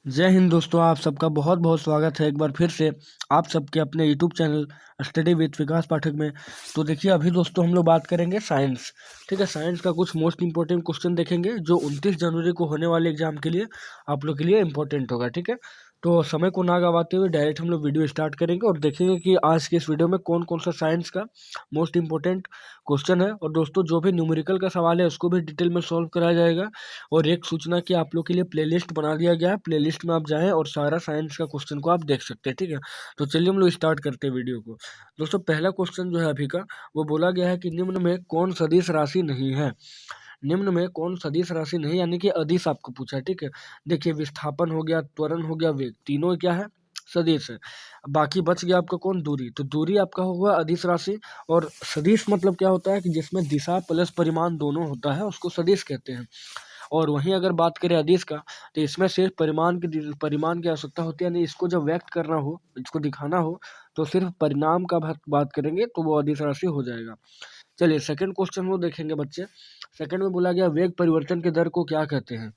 जय हिंद दोस्तों, आप सबका बहुत बहुत स्वागत है एक बार फिर से आप सबके अपने यूट्यूब चैनल स्टडी विद विकास पाठक में। तो देखिए, अभी दोस्तों हम लोग बात करेंगे साइंस। ठीक है, साइंस का कुछ मोस्ट इंपॉर्टेंट क्वेश्चन देखेंगे जो 29 जनवरी को होने वाले एग्जाम के लिए आप लोग के लिए इंपॉर्टेंट होगा। ठीक है, तो समय को ना गवाते हुए डायरेक्ट हम लोग वीडियो स्टार्ट करेंगे और देखेंगे कि आज के इस वीडियो में कौन कौन सा साइंस का मोस्ट इंपॉर्टेंट क्वेश्चन है। और दोस्तों, जो भी न्यूमेरिकल का सवाल है उसको भी डिटेल में सॉल्व कराया जाएगा। और एक सूचना कि आप लोग के लिए प्लेलिस्ट बना दिया गया है, प्लेलिस्ट में आप जाएं और सारा साइंस का क्वेश्चन को आप देख सकते हैं। ठीक है, तो चलिए हम लोग स्टार्ट करते हैं वीडियो को। दोस्तों, पहला क्वेश्चन जो है अभी का, वो बोला गया है कि निम्न में कौन सदिश राशि नहीं है। निम्न में कौन सदिश राशि नहीं, यानी कि अदिश आपको पूछा है। ठीक है, देखिए, विस्थापन हो गया, त्वरण हो गया, वेग, तीनों क्या है, सदिश है। बाकी बच गया आपका कौन, दूरी। तो दूरी आपका होगा अदिश राशि। और सदिश मतलब क्या होता है कि जिसमें दिशा प्लस परिमाण दोनों होता है उसको सदिश कहते हैं। और वहीं अगर बात करें अदिश का, तो इसमें सिर्फ परिमाण की आवश्यकता होती है, यानी इसको जब व्यक्त करना हो, इसको दिखाना हो, तो सिर्फ परिणाम का बात करेंगे तो वो अदिश राशि हो जाएगा। चलिए सेकंड क्वेश्चन वो देखेंगे बच्चे। सेकंड में बोला गया वेग परिवर्तन के दर को क्या कहते हैं।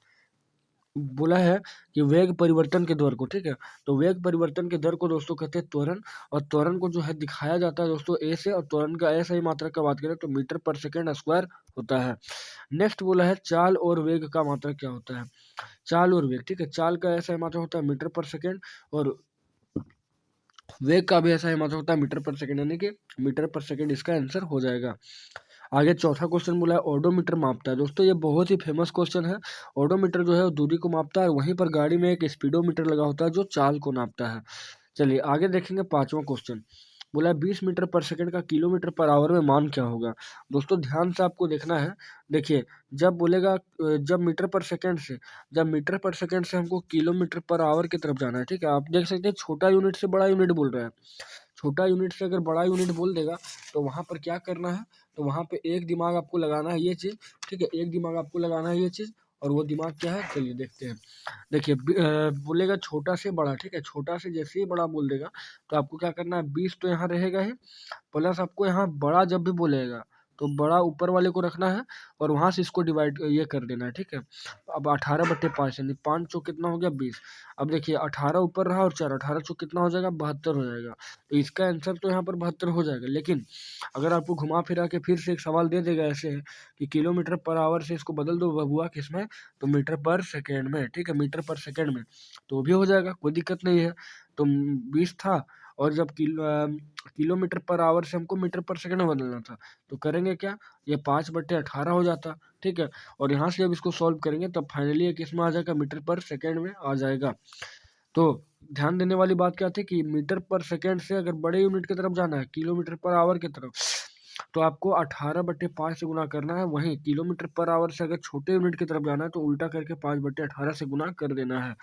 बोला है कि वेग परिवर्तन के दर को, ठीक है, तो वेग परिवर्तन के दर को दोस्तों कहते हैं त्वरण। और त्वरण को जो है दिखाया जाता है दोस्तों ए से, और त्वरण का ऐसा ही मात्रक का बात करें तो मीटर पर सेकेंड स्क्वायर होता है। नेक्स्ट बोला है चाल और वेग का मात्रक क्या होता है। चाल और वेग, ठीक है, चाल का ऐसा ही मात्रक होता है मीटर पर सेकेंड, और वेग का भी ऐसा ही मात्रक होता है मीटर पर सेकेंड, यानी कि मीटर पर सेकेंड इसका आंसर हो जाएगा। आगे चौथा क्वेश्चन बोला है ओडोमीटर मापता है। दोस्तों, ये बहुत ही फेमस क्वेश्चन है। ओडोमीटर जो है वो दूरी को मापता है, वहीं पर गाड़ी में एक स्पीडोमीटर लगा होता है जो चाल को नापता है। चलिए आगे देखेंगे पांचवा क्वेश्चन। बोला है 20 मीटर पर सेकंड का किलोमीटर पर आवर में मान क्या होगा। दोस्तों, ध्यान से आपको देखना है। देखिए, जब बोलेगा जब मीटर पर सेकंड से जब मीटर पर सेकंड से हमको किलोमीटर पर आवर की तरफ जाना है। ठीक है, आप देख सकते हैं छोटा यूनिट से बड़ा यूनिट बोल रहा है। छोटा यूनिट से अगर बड़ा यूनिट बोल देगा तो वहाँ पर क्या करना है, तो वहाँ पे एक दिमाग आपको लगाना है ये चीज़। ठीक है, एक दिमाग आपको लगाना है ये चीज़। और वो दिमाग क्या है, चलिए देखते हैं। देखिए, बोलेगा छोटा से बड़ा, ठीक है, छोटा से जैसे ही बड़ा बोल देगा तो आपको क्या करना है, 20 तो यहाँ रहेगा ही, प्लस आपको यहाँ बड़ा जब भी बोलेगा तो बड़ा ऊपर वाले को रखना है और वहाँ से इसको डिवाइड ये कर देना है। ठीक है, अब 18/5 यानी 5 चौक कितना हो गया, 20। अब देखिए 18 ऊपर रहा और 4, 18 चौक कितना हो जाएगा, 72 हो जाएगा। तो इसका आंसर तो यहाँ पर 72 हो जाएगा। लेकिन अगर आपको घुमा फिरा के फिर से एक सवाल दे देगा ऐसे है कि किलोमीटर पर आवर से इसको बदल दो बबुआ किसमें, तो मीटर पर सेकेंड में। ठीक है, मीटर पर सेकेंड में तो भी हो जाएगा, कोई दिक्कत नहीं है। तो 20 था, और जब किलोमीटर पर आवर से हमको मीटर पर सेकंड में बदलना था, तो करेंगे क्या, ये 5/18 हो जाता। ठीक है, और यहाँ से जब इसको सॉल्व करेंगे तब फाइनली ये किस में आ जाएगा, मीटर पर सेकंड में आ जाएगा। तो ध्यान देने वाली बात क्या थी कि मीटर पर सेकंड से अगर बड़े यूनिट की तरफ जाना है, किलोमीटर पर आवर की तरफ, तो आपको 18/5 से गुना करना है। वहीं किलोमीटर पर आवर से अगर छोटे यूनिट की तरफ जाना है तो उल्टा करके 5/18 से गुना कर देना है।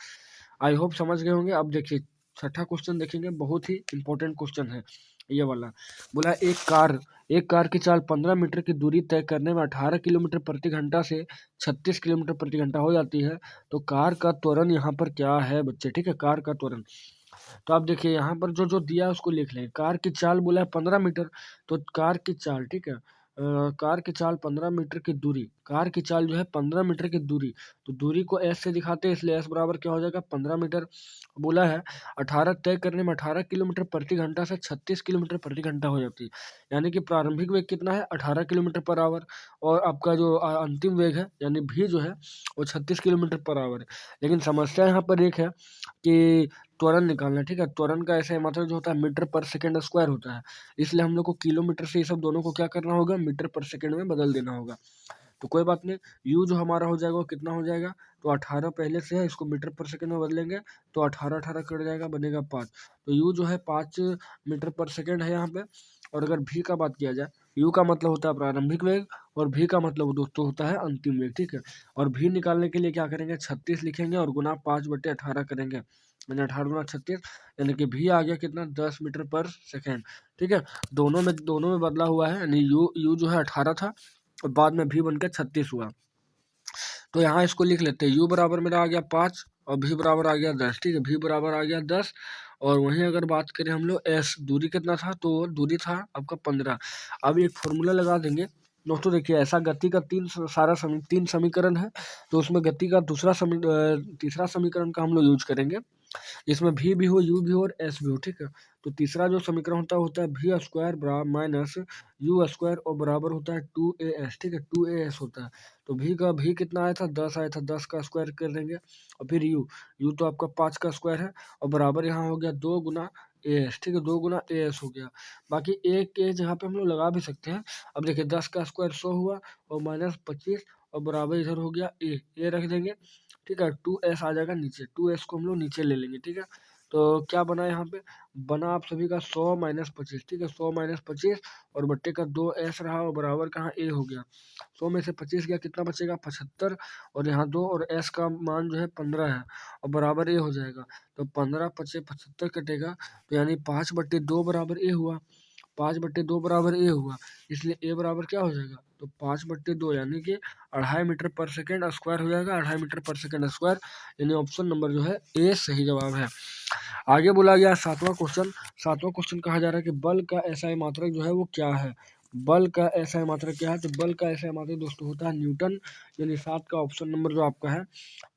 आई होप समझ गए होंगे। अब देखिए छठा क्वेश्चन देखेंगे, बहुत ही इंपॉर्टेंट क्वेश्चन है ये वाला। बोला एक कार की चाल 15 मीटर की दूरी तय करने में 18 किलोमीटर प्रति घंटा से 36 किलोमीटर प्रति घंटा हो जाती है। तो कार का त्वरण यहाँ पर क्या है बच्चे। ठीक है, कार का त्वरण, तो आप देखिए यहाँ पर जो जो दिया है उसको लिख लें। कार की चाल बोला है 15 मीटर, तो कार की चाल, ठीक है, कार की चाल 15 मीटर की दूरी, कार की चाल जो है 15 मीटर की दूरी, तो दूरी को एस से दिखाते हैं, इसलिए एस बराबर क्या हो जाएगा, 15 मीटर। बोला है 18 तय करने में 18 किलोमीटर प्रति घंटा से 36 किलोमीटर प्रति घंटा हो जाती है, यानी कि प्रारंभिक वेग कितना है, 18 किलोमीटर पर आवर। और आपका जो अंतिम वेग है यानी भी जो है वो 36 किलोमीटर पर आवर है। लेकिन समस्या यहाँ पर एक है कि त्वरण निकालना है। ठीक है, त्वरण का ऐसा मात्रक जो होता है मीटर पर सेकंड स्क्वायर होता है, इसलिए हम लोग को किलोमीटर से ये सब दोनों को क्या करना होगा, मीटर पर सेकंड में बदल देना होगा। तो कोई बात नहीं, यू जो हमारा हो जाएगा वो कितना हो जाएगा, तो 18 पहले से है, इसको मीटर पर सेकंड में बदलेंगे तो 18 कट जाएगा, बनेगा 5। तो यू जो है 5 मीटर पर सेकंड है यहाँ पे। और अगर भी का बात किया जाए, यू का मतलब होता है प्रारंभिक वेग और भी का मतलब दोस्तों होता है अंतिम वेग। ठीक है, और भी निकालने के लिए क्या करेंगे, 36 लिखेंगे और गुना 5/18 करेंगे, मैंने 18×36, यानी कि भी आ गया कितना, 10 मीटर पर सेकेंड। ठीक है, दोनों में बदला हुआ है, यानी यू जो है 18 था और बाद में भी बनकर 36 हुआ। तो यहाँ इसको लिख लेते हैं, यू बराबर मेरा आ गया 5 और भी बराबर आ गया 10। ठीक है, भी बराबर आ गया 10। और वहीं अगर बात करें हम लोग एस दूरी कितना था, तो दूरी था आपका 15। अब एक फॉर्मूला लगा देंगे, दोस्तों देखिए ऐसा गति का तीन समीकरण है, तो उसमें गति का तीसरा समीकरण का हम लोग यूज करेंगे, इसमें v भी हो, u भी हो और s भी हो, ठीक है। तो तीसरा जो समीकरण होता है v square minus u square और बराबर होता है 2as, ठीक है, 2as होता है। तो v कितना आया था, 10 आया था, 10 का स्क्वायर कर देंगे और फिर u तो आपका 5 का स्क्वायर है और बराबर यहाँ हो गया 2 गुना as, ठीक है, 2 गुना as हो गया। बाकी एक एज यहाँ पे हम लोग लगा भी सकते हैं। अब देखिए 10 का स्क्वायर 100 हुआ और माइनस 25 और बराबर इधर हो गया ए रख देंगे, ठीक है। 2s आ जाएगा नीचे, 2s को हम लोग नीचे ले लेंगे, ठीक है। तो क्या बना यहाँ पे, बना आप सभी का 100 माइनस 25, ठीक है, 100 माइनस 25 और बट्टे का 2s रहा और बराबर कहाँ ए हो गया। 100 में से 25 गया, कितना बचेगा 75 और यहाँ 2 और s का मान जो है 15 है और बराबर ए हो जाएगा। तो 15 पचे 75 कटेगा, तो यानी 5/2 बराबर ए हुआ, 5/2 बराबर ए हुआ, इसलिए ए बराबर क्या हो जाएगा, तो 5/2 यानी कि 2.5 मीटर पर सेकेंड स्क्वायर हो जाएगा, 2.5 मीटर पर सेकेंड स्क्वायर, यानी ऑप्शन नंबर जो है ए सही जवाब है। आगे बोला गया सातवां क्वेश्चन कहा जा रहा है कि बल का एसआई मात्रक जो है वो क्या है। बल का एसआई मात्रक क्या है, तो बल का एसआई मात्रक दोस्तों होता है न्यूटन, यानी 7 का ऑप्शन नंबर जो आपका है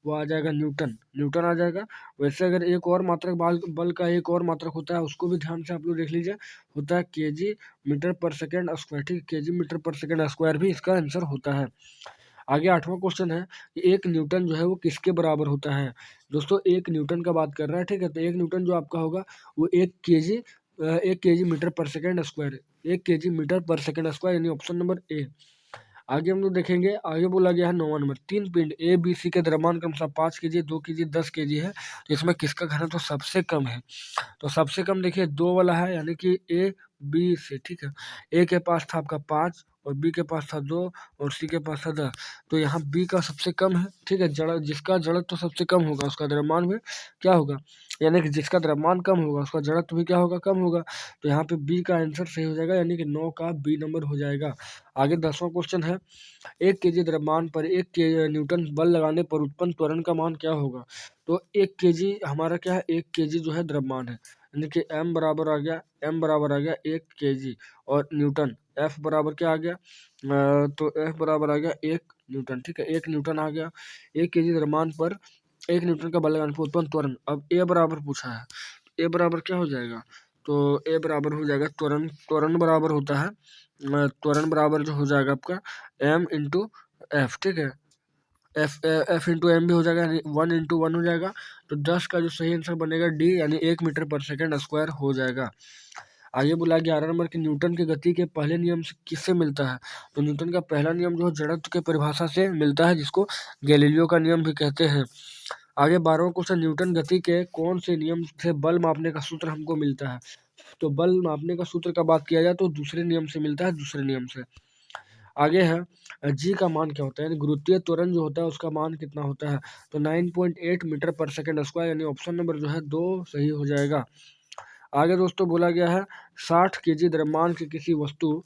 वो आ जाएगा न्यूटन आ जाएगा। वैसे अगर एक और मात्रक बल का एक और मात्रक होता है, उसको भी ध्यान से आप लोग देख लीजिए, होता है केजी मीटर पर सेकेंड स्क्वायर, ठीक है, केजी मीटर पर सेकेंड स्क्वायर भी इसका आंसर होता है। आगे 8वां क्वेश्चन है कि 1 न्यूटन जो है वो किसके बराबर होता है। दोस्तों 1 न्यूटन का बात कर रहा है, ठीक है, तो 1 न्यूटन जो आपका होगा वो 1 केजी मीटर पर सेकेंड स्क्वायर, 1 केजी मीटर पर सेकेंड स्क्वायर, यानी ऑप्शन नंबर ए। आगे हम लोग देखेंगे, आगे बोला गया है 9वां नंबर, 3 पिंड ए बी सी के द्रव्यमान क्रमशः 5 केजी 2 केजी 10 केजी है, तो इसमें किसका घनत्व तो सबसे कम है। तो सबसे कम देखिए 2 वाला है, यानी कि ए बी सी, ठीक है। ए के पास था आपका 5 और बी के पास था 2 और सी के पास था 10, तो यहाँ बी का सबसे कम है, ठीक है। जिसका जड़त्व तो सबसे कम होगा उसका द्रव्यमान भी क्या होगा, यानी कि जिसका द्रव्यमान कम होगा उसका जड़त्व भी क्या होगा, कम होगा। तो यहाँ पे बी का आंसर सही हो जाएगा, यानी कि 9 का बी नंबर हो जाएगा। आगे 10वां क्वेश्चन है, 1 केजी द्रव्यमान पर 1 न्यूटन बल लगाने पर उत्पन्न त्वरण का मान क्या होगा। तो 1 केजी हमारा क्या है, 1 केजी जो है द्रव्यमान है, यानी कि m बराबर आ गया 1 केजी और न्यूटन F बराबर क्या आ गया, तो F बराबर आ गया 1 न्यूटन, ठीक है, 1 न्यूटन आ गया। 1 केजी द्रव्यमान पर 1 न्यूटन का बल लगाने पर उत्पन्न त्वरण। अब ए बराबर पूछा है, ए बराबर क्या हो जाएगा, तो ए बराबर हो जाएगा त्वरण बराबर होता है, त्वरण बराबर जो हो जाएगा आपका m इंटू एफ, ठीक है, एफ इंटू एम भी हो जाएगा, यानी 1 इंटू 1 हो जाएगा। तो 10 का जो सही आंसर बनेगा डी, यानी 1 मीटर पर सेकेंड स्क्वायर हो जाएगा। आगे बोला 11 नंबर की न्यूटन के गति के पहले नियम से किससे मिलता है। तो न्यूटन का पहला नियम जो है जड़त्व के परिभाषा से मिलता है, जिसको गैलीलियो का नियम भी कहते हैं। आगे 12वां क्वेश्चन, न्यूटन गति के कौन से नियम से बल मापने का सूत्र हमको मिलता है। तो बल मापने का सूत्र का बात किया जाए तो दूसरे नियम से मिलता है, दूसरे नियम से। आगे है जी का मान क्या होता है, यानी गुरुत्वीय त्वरण जो होता है उसका मान कितना होता है। तो 9.8 मीटर पर सेकेंड स्क्वायर, यानी ऑप्शन नंबर जो है 2 सही हो जाएगा। आगे दोस्तों बोला गया है 60 केजी द्रव्यमान की किसी वस्तु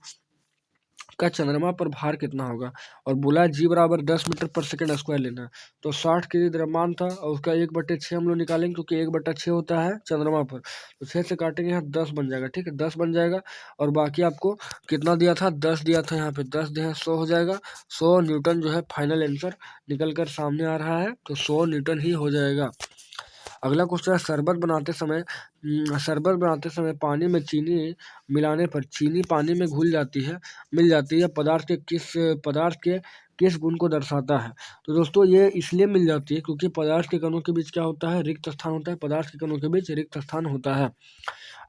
का चंद्रमा पर भार कितना होगा, और बोला जी बराबर 10 मीटर पर सेकेंड स्क्वायर लेना है। तो 60 केजी द्रव्यमान था और उसका 1/6 हम लोग निकालेंगे, क्योंकि 1/6 होता है चंद्रमा पर, तो 6 से काटेंगे यहाँ 10 बन जाएगा, ठीक है, 10 बन जाएगा। और बाकी आपको कितना दिया था, 10 दिया था, यहाँ पे 10 दिया, 100 हो जाएगा। 100 न्यूटन जो है फाइनल आंसर निकल कर सामने आ रहा है, तो 100 न्यूटन ही हो जाएगा। अगला क्वेश्चन है, शरबत बनाते समय पानी में चीनी मिलाने पर चीनी पानी में मिल जाती है, पदार्थ के किस गुण को दर्शाता है। तो दोस्तों ये इसलिए मिल जाती है क्योंकि पदार्थ के कणों के बीच क्या होता है, रिक्त स्थान होता है, पदार्थ के कणों के बीच रिक्त स्थान होता है।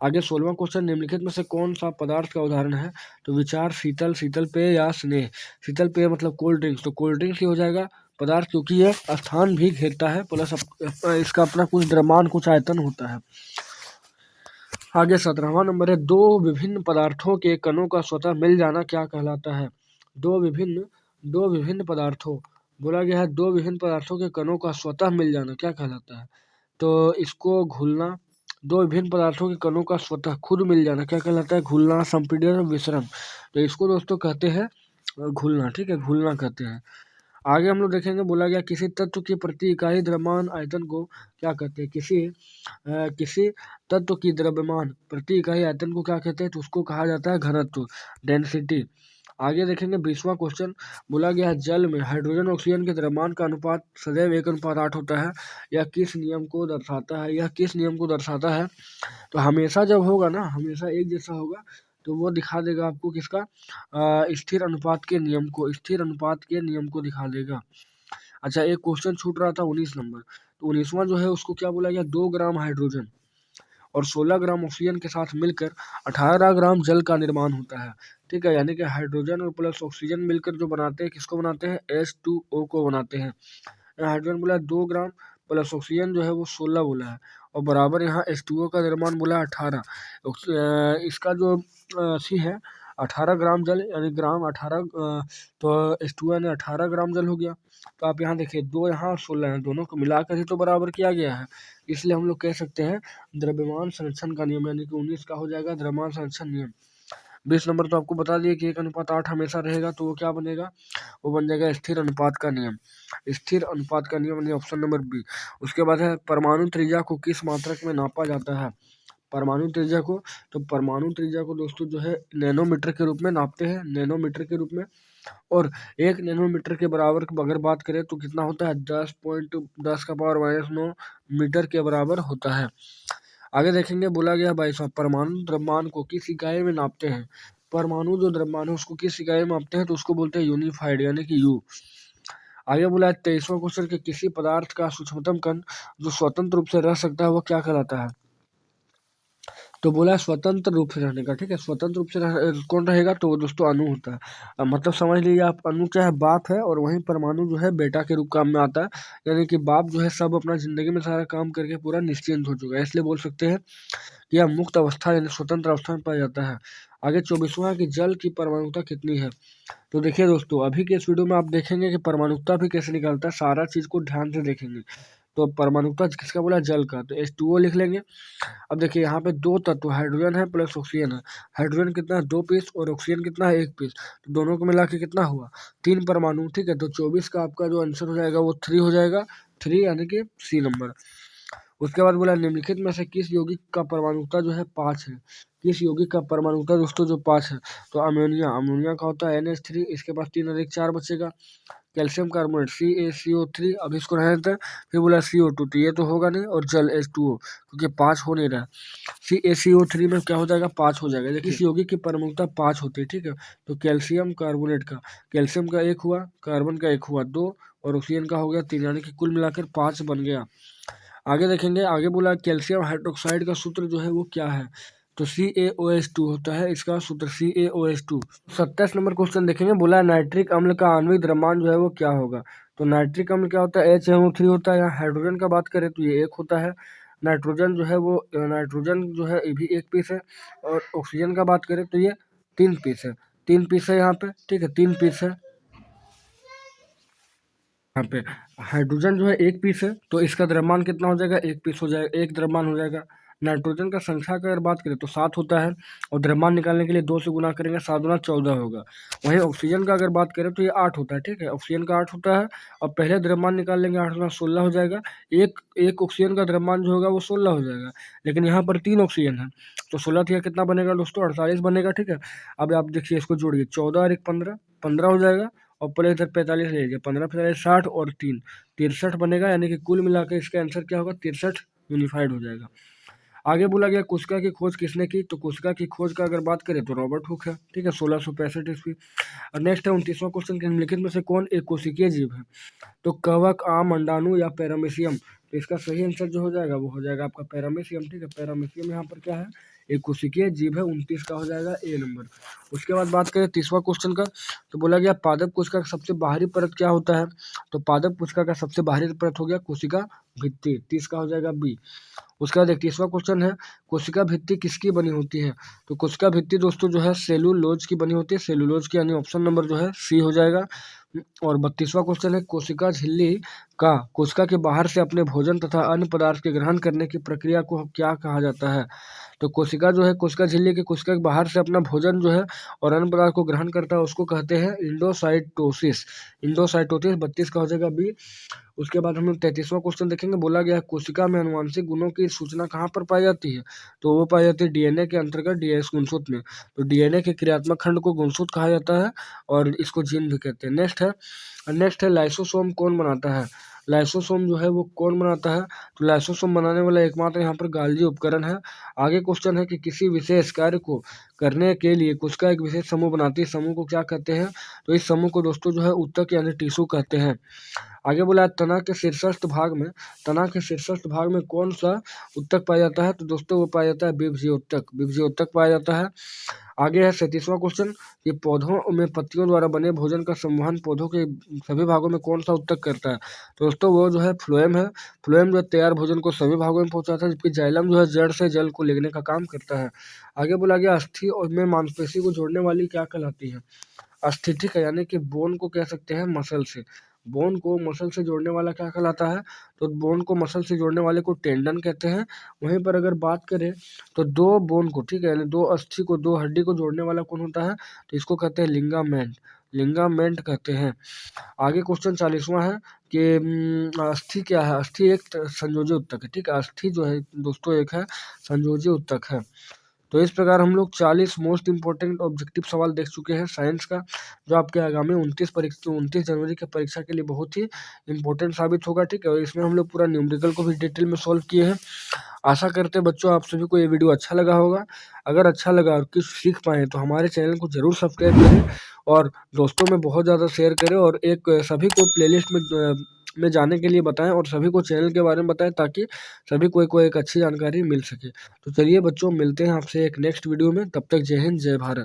आगे 16वां क्वेश्चन, निम्नलिखित में से कौन सा पदार्थ का उदाहरण है। तो विचार शीतल पेय या स्नेह। शीतल पेय मतलब कोल्ड ड्रिंक्स, तो कोल्ड ड्रिंक्स ही हो जाएगा पदार्थ, क्योंकि यह स्थान भी घेरता है, प्लस इसका अपना कुछ द्रव्यमान कुछ आयतन होता है। आगे 17वां नंबर है, दो विभिन्न पदार्थों के कणों का स्वतः मिल जाना क्या कहलाता है। दो विभिन्न पदार्थों, बोला गया है दो विभिन्न पदार्थों के कणों का स्वतः मिल जाना क्या कहलाता है। तो इसको घुलना, दो विभिन्न पदार्थों के कणों का स्वतः खुद मिल जाना क्या कहलाता है, घुलना, संपीड़न, विसरण। तो इसको दोस्तों कहते हैं घुलना, ठीक है, घुलना कहते हैं। आगे हम लोग देखेंगे, बोला गया किसी तत्व की प्रति इकाई द्रव्यमान आयतन को क्या कहते हैं। किसी तत्व की द्रव्यमान प्रति इकाई आयतन को क्या कहते हैं, तो उसको कहा जाता है घनत्व, डेंसिटी। आगे देखेंगे 20वां क्वेश्चन। बोला गया है जल में हाइड्रोजन ऑक्सीजन के द्रव्यमान का अनुपात सदैव 1:8 होता है। यह किस नियम को दर्शाता है? यह किस नियम को दर्शाता है? तो हमेशा जब होगा ना, हमेशा एक जैसा होगा तो वो दिखा देगा आपको किसका, स्थिर अनुपात के नियम को, स्थिर अनुपात के नियम को दिखा देगा। अच्छा, एक क्वेश्चन छूट रहा था 19 नंबर। तो 19वां जो है उसको क्या बोला गया, 2 ग्राम हाइड्रोजन और 16 ग्राम ऑक्सीजन के साथ मिलकर 18 ग्राम जल का निर्माण होता है। ठीक है, यानी कि हाइड्रोजन और प्लस ऑक्सीजन मिलकर जो बनाते हैं, किसको बनाते हैं, H2O को बनाते हैं। हाइड्रोजन बोला 2 ग्राम प्लस ऑक्सीजन जो है वो 16 बोला है, और बराबर यहाँ H2O का निर्माण बोला 18। इसका जो सी है 18 ग्राम जल, यानी ग्राम 18, तो H2O यानी 18 ग्राम जल हो गया। तो आप यहाँ देखिए 2 यहाँ और 16 यहाँ, दोनों को मिलाकर ही तो बराबर किया गया है, इसलिए हम लोग कह सकते हैं द्रव्यमान संरक्षण का नियम, यानी कि 19 का हो जाएगा द्रव्यमान संरक्षण नियम। 20 नंबर तो आपको बता दिए कि 1:8 हमेशा रहेगा, तो वो क्या बनेगा, वो बन जाएगा स्थिर अनुपात का नियम। स्थिर अनुपात का नियम यानी ऑप्शन नंबर बी। उसके बाद है परमाणु त्रिज्या को किस मात्रक में नापा जाता है? परमाणु त्रिज्या को, तो परमाणु त्रिज्या को दोस्तों जो है नैनोमीटर के रूप में नापते हैं, नैनोमीटर के रूप में। और 1 नैनोमीटर के बराबर अगर बात करें तो कितना होता है, 10.10⁻⁹ मीटर के बराबर होता है। आगे देखेंगे, बोला गया भाई साहब परमाणु द्रव्यमान को किस इकाई में नापते हैं? परमाणु जो द्रव्यमान है उसको किस इकाई में नापते हैं? तो उसको बोलते हैं यूनिफाइड, यानी कि यू। आगे बोला है 23वां क्वेश्चन के किसी पदार्थ का सूक्ष्मतम कण जो स्वतंत्र रूप से रह सकता है वो क्या कहलाता है? तो बोला स्वतंत्र रूप से रहने का। ठीक है, स्वतंत्र रूप से कौन रहेगा, तो वो दोस्तों अणु होता है। अब मतलब समझ लीजिए आप, अणु क्या है, बाप है, और वहीं परमाणु जो है बेटा के रूप काम में आता है। यानी कि बाप जो है सब अपना जिंदगी में सारा काम करके पूरा निश्चिंत हो चुका है, इसलिए बोल सकते हैं कि यह मुक्त अवस्था यानी स्वतंत्र अवस्था में पाया जाता है। आगे 24वां कि जल की परमाणुता कितनी है? तो देखिए दोस्तों, अभी के इस वीडियो में आप देखेंगे कि परमाणुता भी कैसे निकलता है, सारा चीज को ध्यान से देखेंगे। तो परमाणुता किसका बोला, जल का, तो H2O लिख लेंगे। अब देखिए यहाँ पे 2 तत्व हाइड्रोजन है प्लस ऑक्सीजन है। हाइड्रोजन कितना है, 2 पीस, और ऑक्सीजन कितना है, 1 पीस। तो दोनों को मिला के कितना हुआ, 3 परमाणु। ठीक है, तो 24 का आपका जो आंसर हो जाएगा वो 3 हो जाएगा, 3 यानी कि सी नंबर। उसके बाद बोला निम्नलिखित में से किस यौगिक का परमाणुता जो है 5 है? किस यौगिक का परमाणुता दोस्तों जो 5 है? तो अमोनिया, अमोनिया का होता है NH3, इसके पास 3 अधिक 4 बचेगा। कैल्शियम कार्बोनेट CaCO3, अब इसको रहने देते हैं। फिर बोला CO2, तो ये तो होगा नहीं, और जल H2O, क्योंकि 5 हो नहीं रहा। CaCO3 में क्या हो जाएगा, 5 हो जाएगा। देखिए इस यौगिक की परमाणुता 5 होती है। ठीक है, तो कैल्शियम कार्बोनेट का, कैल्शियम का 1 हुआ, कार्बन का 1 हुआ 2, और ऑक्सीजन का हो गया 3, यानी कि कुल मिलाकर 5 बन गया। आगे देखेंगे, आगे बोला कैल्शियम हाइड्रोक्साइड का सूत्र जो है वो क्या है? तो CaOH2 होता है इसका सूत्र, CaOH2। 27 नंबर क्वेश्चन देखेंगे, बोला नाइट्रिक अम्ल का आणविक द्रव्यमान जो है वो क्या होगा? तो नाइट्रिक अम्ल क्या होता है, HNO3 होता है। यहाँ हाइड्रोजन का बात करें तो ये 1 होता है। नाइट्रोजन जो है वो, नाइट्रोजन जो है ये भी 1 पीस है, और ऑक्सीजन का बात करें तो ये 3 पीस है, 3 पीस है यहाँ पे। ठीक है, 3 पीस है यहाँ पे। हाइड्रोजन जो है 1 पीस है, तो इसका द्रव्यमान कितना हो जाएगा, 1 पीस हो जाएगा, 1 द्रव्यमान हो जाएगा। नाइट्रोजन का संख्या का अगर बात करें तो 7 होता है, और द्रव्यमान निकालने के लिए 2 से गुना करेंगे, 7 गुना 14 होगा। वहीं ऑक्सीजन का अगर बात करें तो ये 8 होता है। ठीक है, ऑक्सीजन का 8 होता है, और पहले द्रव्यमान निकाल लेंगे, 8 गुना 16 हो जाएगा। एक ऑक्सीजन का द्रव्यमान जो होगा वो 16 हो जाएगा, लेकिन यहाँ पर 3 ऑक्सीजन है, तो 16 थी कितना बनेगा दोस्तों, 48 बनेगा। ठीक है, अब आप देखिए इसको जोड़िए, 14 और 1 15, 15 हो जाएगा, और प्लस इधर 45 ले लीजिए, 15 45 60 और 3 63 बनेगा, यानी कि कुल मिलाकर इसका आंसर क्या होगा, 63 यूनिफाइड हो जाएगा। आगे बोला गया कोशिका की खोज किसने की? तो कोशिका की खोज का अगर बात करें तो रॉबर्ट हुक है। ठीक है, 1665 ईस्वी। और नेक्स्ट है 29वां क्वेश्चन के निम्नलिखित में से कौन एक कोशिकीय जीव है? तो कवक, आम, अंडाणु या पैरामीशियम? तो इसका सही आंसर जो हो जाएगा वो हो जाएगा आपका पैरामीशियम। ठीक है, पैरामीशियम यहाँ पर क्या है, एक कोशिकीय जीव है। 29 का हो जाएगा ए नंबर। उसके बाद बात करें 30वां क्वेश्चन का, तो बोला गया पादप कोशिका का सबसे बाहरी परत क्या होता है? तो पादप कोशिका का सबसे बाहरी परत हो गया कोशिका भित्ति, 30 का हो जाएगा बी। उसके बाद 31वां क्वेश्चन है, कोशिका भित्ति किसकी बनी होती है? तो कोशिका भित्ति दोस्तों जो है सेलुलोज की बनी होती है, सेलुलोज की, यानी ऑप्शन नंबर जो है सी हो जाएगा। और 32वां क्वेश्चन है, कोशिका झिल्ली का कोशिका के बाहर से अपने भोजन तथा अन्य पदार्थ के ग्रहण करने की प्रक्रिया को क्या कहा जाता है? तो कोशिका जो है, कोशिका झिल्ली की कोशिका के बाहर से अपना भोजन जो है और अन्य पदार्थ को ग्रहण करता है, उसको कहते हैं इंडोसाइटोसिस। इंडोसाइटोसिस 32 का हो जाएगा बी। उसके बाद हम लोग 33वां क्वेश्चन देखेंगे। बोला गया है कोशिका में आनुवंशिक गुणों की सूचना कहाँ पर पाई जाती है? तो वो पाई जाती है डीएनए के अंतर्गत डीएस गुणसूत्र में। तो डीएनए के क्रियात्मक खंड को गुणसूत्र कहा जाता है और इसको जीन भी कहते हैं। नेक्स्ट है लाइसोसोम कौन बनाता है? लाइसोसोम जो है वो कौन बनाता है? तो लाइसोसोम बनाने वाला एकमात्र यहाँ पर गाल्गी उपकरण है। आगे क्वेश्चन है कि किसी विशेष कार्य को करने के लिए कोशिका एक विशेष समूह बनाती है, समूह को क्या कहते हैं? तो इस समूह को दोस्तों जो है ऊतक यानी टिश्यू कहते हैं। आगे बोला है तना के शीर्षस्थ भाग में कौन सा ऊतक पाया जाता है? तो दोस्तों वो पाया जाता है विभजीय ऊतक पाया जाता है। आगे है 37वां क्वेश्चन कि पौधों में पत्तियों द्वारा बने भोजन का संवहन पौधों के सभी भागों में कौन सा ऊतक करता है? तो दोस्तों वो जो है फ्लोएम है। फ्लोएम जो तैयार भोजन को सभी भागों में पहुंचाता है, जबकि जाइलम जो है जड़ से जल को लेने का काम करता है। आगे बोला गया अस्थि और में मांसपेशी को जोड़ने वाली क्या कहलाती है? अस्थि, ठीक है, यानी कि बोन को कह सकते हैं मसल से। बोन को मसल से जोड़ने वाला क्या कहलाता है? तो बोन को मसल से जोड़ने वाले को टेंडन कहते हैं। वहीं पर अगर बात करें तो दो बोन को, ठीक है, यानी दो अस्थि को, दो हड्डी को जोड़ने वाला कौन होता है? तो इसको कहते हैं लिंगामेंट कहते हैं। आगे क्वेश्चन 40वां है कि अस्थि क्या है? अस्थि एक संयोजी ऊतक है, ठीक है। अस्थि जो है दोस्तों एक है संयोजी ऊतक है। तो इस प्रकार हम लोग 40 मोस्ट इंपॉर्टेंट ऑब्जेक्टिव सवाल देख चुके हैं साइंस का, जो आपके आगामी 29 जनवरी की परीक्षा के लिए बहुत ही इंपॉर्टेंट साबित होगा, ठीक है। और इसमें हम लोग पूरा न्यूमेरिकल को भी डिटेल में सॉल्व किए हैं। आशा करते हैं बच्चों आप सभी को ये वीडियो अच्छा लगा होगा। अगर अच्छा लगा और कुछ सीख पाएँ तो हमारे चैनल को ज़रूर सब्सक्राइब करें और दोस्तों में बहुत ज़्यादा शेयर करें और एक सभी को प्लेलिस्ट में जाने के लिए बताएं और सभी को चैनल के बारे में बताएं, ताकि सभी को एक अच्छी जानकारी मिल सके। तो चलिए बच्चों, मिलते हैं आपसे एक नेक्स्ट वीडियो में। तब तक जय हिंद, जय भारत।